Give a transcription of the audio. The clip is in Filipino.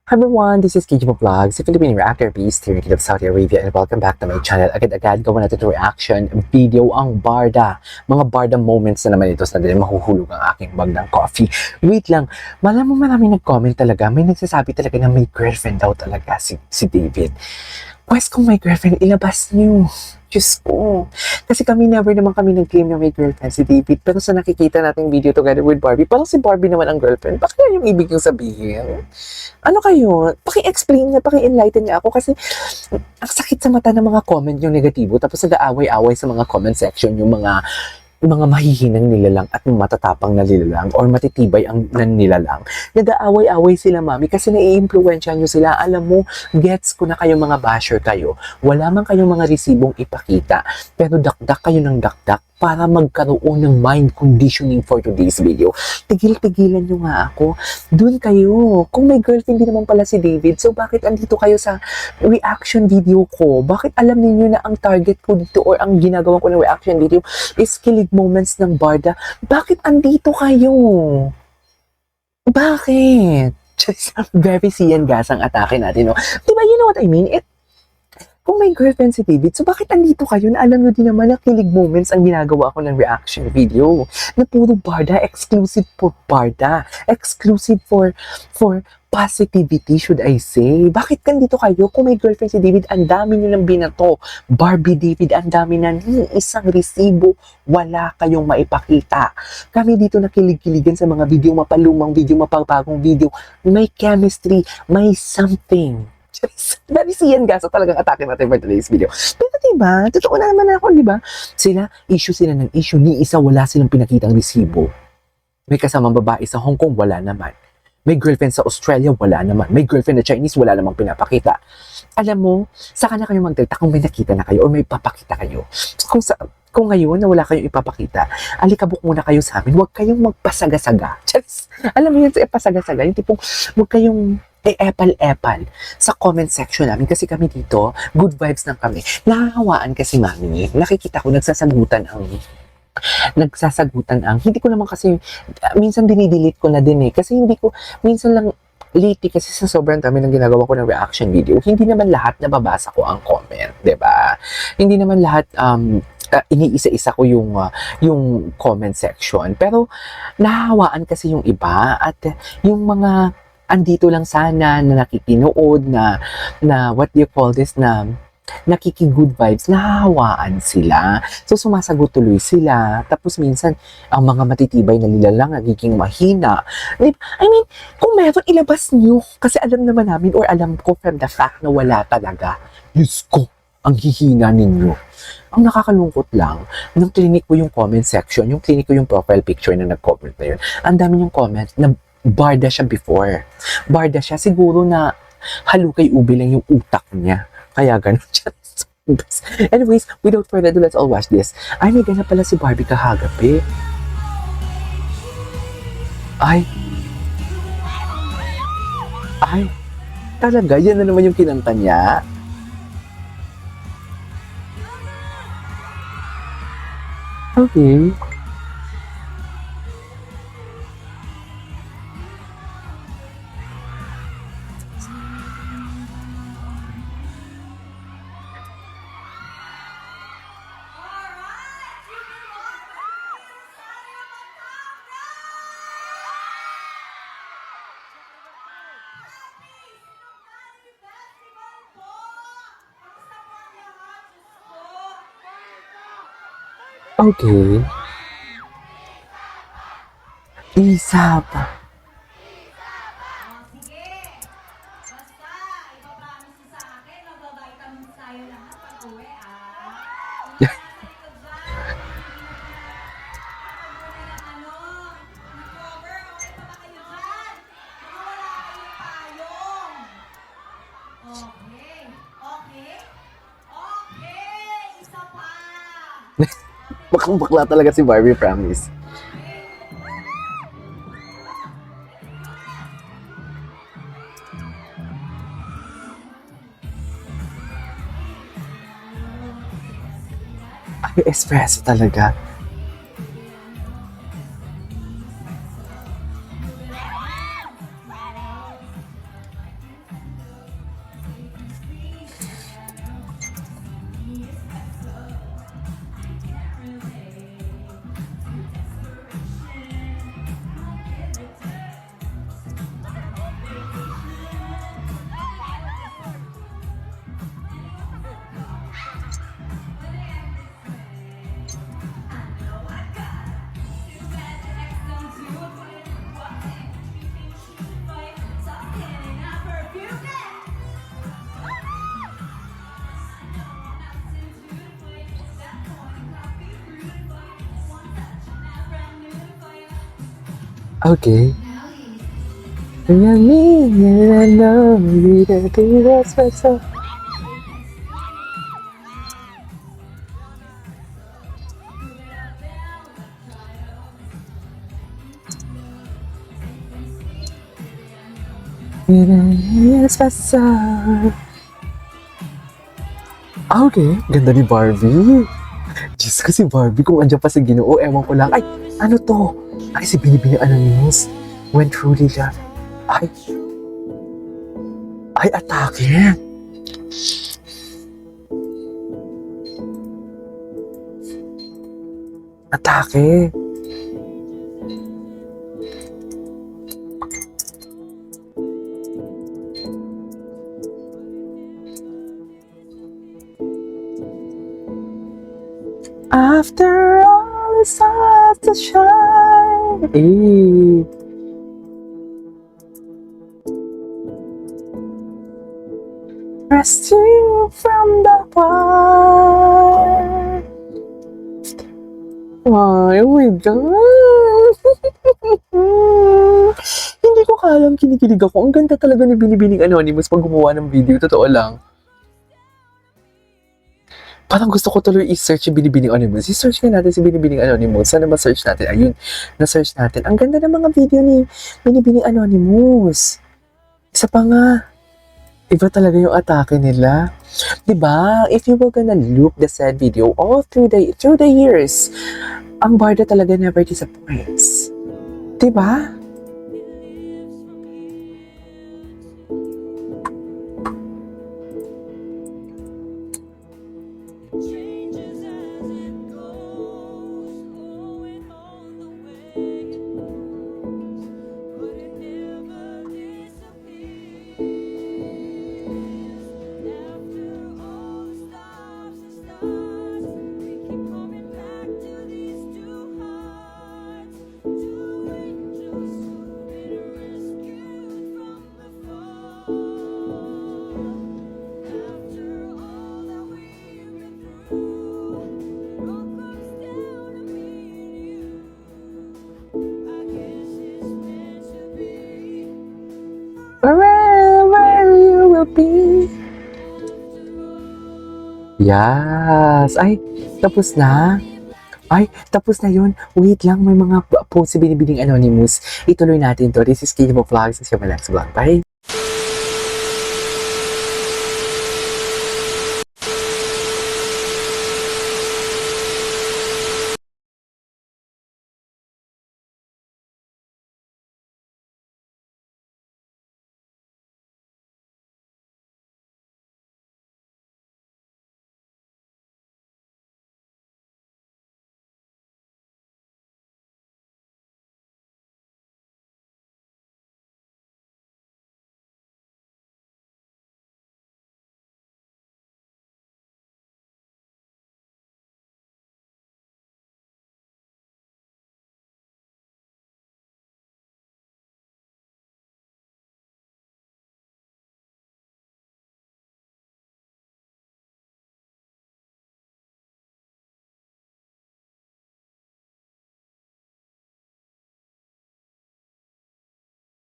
Hi everyone, this is Kijimo Vlogs, a Philippine reactor beast here in Kingdom of Saudi Arabia, and welcome back to my channel. Agad-agad gawa natin ito reaction video ang Barda. Mga Barda moments na naman ito sa dahil mahuhulog ang aking bag ng coffee. Wait lang, malamang maraming nag-comment talaga, may nagsasabi talaga na may girlfriend daw talaga si David. Pwes kung may girlfriend, ilabas niyo. Diyos ko. Kasi never naman kami nag-claim na may girlfriend si David. Pero sa nakikita nating video together with Barbie, parang si Barbie naman ang girlfriend. Bakit yung ibig yung sabihin? Ano kayo? Paki-explain niya, paki-enlighten niya ako kasi ang sakit sa mata ng mga comment yung negatibo. Tapos nag-aaway-away sa mga comment section yung mga mahihinang nilalang at matatapang na nilalang or matitibay ang nilalang. Nag-aaway-away sila, mami, kasi nai-impluwensya nyo sila. Alam mo, gets ko na kayo mga basher kayo. Wala man kayong mga resibong ipakita, pero dakdak kayo ng dakdak para magkaroon ng mind conditioning for today's video. Tigil-tigilan nyo nga ako. Doon kayo. Kung may girlfriend din naman pala si David, so bakit andito kayo sa reaction video ko? Bakit alam niyo na ang target ko dito or ang ginagawa ko ng reaction video is kilig moments ng Barda? Bakit andito kayo? Bakit? Just very siyan gasang atake natin, no? Diba, you know what I mean? Kung may girlfriend si David, so bakit andito kayo na alam nyo din naman na kilig moments ang ginagawa ko ng reaction video? Na puro Barda, exclusive for Barda, exclusive for positivity, should I say. Bakit kandito kayo? Kung may girlfriend si David, ang dami nyo ng binato. Barbie David, ang dami na ni isang resibo, wala kayong maipakita. Kami dito nakilig-kiligan sa mga video, mapalumang video, mapagpagong video. May chemistry, may something. Very siyan gasa talagang atake natin for today's video. Pero diba, totoo na naman ako, diba? Issue sila ng issue. Ni isa wala silang pinakitang resibo. May kasamang babae sa Hong Kong, wala naman. May girlfriend sa Australia, wala naman. May girlfriend na Chinese, wala namang pinapakita. Alam mo, saka na kayo magdagta kung may nakita na kayo o may papakita kayo. Kung ngayon na wala kayong ipapakita, alikabok muna kayo sa amin. Huwag kayong magpasaga-saga. Just, alam mo yun sa pasaga-saga, yung tipong huwag kayong epal-epal sa comment section namin kasi kami dito, good vibes lang kami. Nakakawaan kasi, mami. Nakikita ko, nagsasagutan ang, hindi ko naman kasi, minsan dinidelete ko na din kasi hindi ko, minsan lang, lately kasi sa sobrang dami ng ginagawa ko ng reaction video, hindi naman lahat nababasa ko ang comment, 'di ba? Hindi naman lahat, iniisa-isa ko yung comment section. Pero, nahahawaan kasi yung iba at yung mga andito lang sana na nakikinood na what do you call this, na nakiki-good vibes, nahahawaan sila. So, sumasagot tuloy sila. Tapos, minsan, ang mga matitibay na nilalang nagiging mahina. I mean, kung meron, ilabas nyo. Kasi alam naman namin, or alam ko from the fact na wala talaga. Diyos ko, ang hihina ninyo. Ang nakakalungkot lang, nung clinic ko yung comment section, yung clinic ko yung profile picture na nag-comment na yun, ang dami yung comment na Barda siya before. Barda siya, siguro na halukay ubi lang yung utak niya. Kaya ganun siya. Anyways, without further ado, let's all watch this. Ay, may ganap pala si Barbie kahagabi. Ay, talaga, yan na naman yung kinanta niya. Okay. Okay. Isa pa. Sige. Basta, ipapromise mo sa akin, mag-vitamins tayo lahat pag-uwi, Hindi ka nasa likod dyan. Pag-uwi ng cover, okay pa ba kayo dyan? Wala kayong payong. Okay. Isa pa. Bakang-bakla talaga si Barbie, promise. Ay, espresso talaga. Okay. And me, and I know you that that's what's up. That's what's up. Okay, ganda ni Barbie. Diyos ko si Barbie, kung andyan pa si Ginoo, ewan ko lang. Ay, ano to? Ay, si Binibini Anonymous. When truly love. Ay. Ay, atake. Atake. After all is hard to shine. Eh. Rescue from the fire. Ay, oh my God. Hindi ko kayang kinikilig ako. Ang ganda talaga ni Binibining Anonymous pag gumawa ng video. Totoo lang. Parang gusto ko tuloy i-search yung Binibining Anonymous. I-search nga natin si Binibining Anonymous. Sana ma-search natin? Ayun, na-search natin. Ang ganda ng mga video ni Binibining Anonymous. Isa pa nga, iba talaga yung atake nila. Diba? If you were gonna look the said video all through the years, ang Barda talaga never disappoints. Diba? Changes as it goes, going all the way, but it never disappears. After all the stars, we keep coming back to these two hearts, two angels who've been rescued from the fall. After all that we've been through, it all comes down to me and you. I guess it's meant to be. Wherever you will be. Yes. Ay, tapos na. Ay, tapos na yun. Wait lang, may mga post si Binibining Anonymous. Ituloy natin to. This is King of Vlogs. See you in my next vlog. Bye.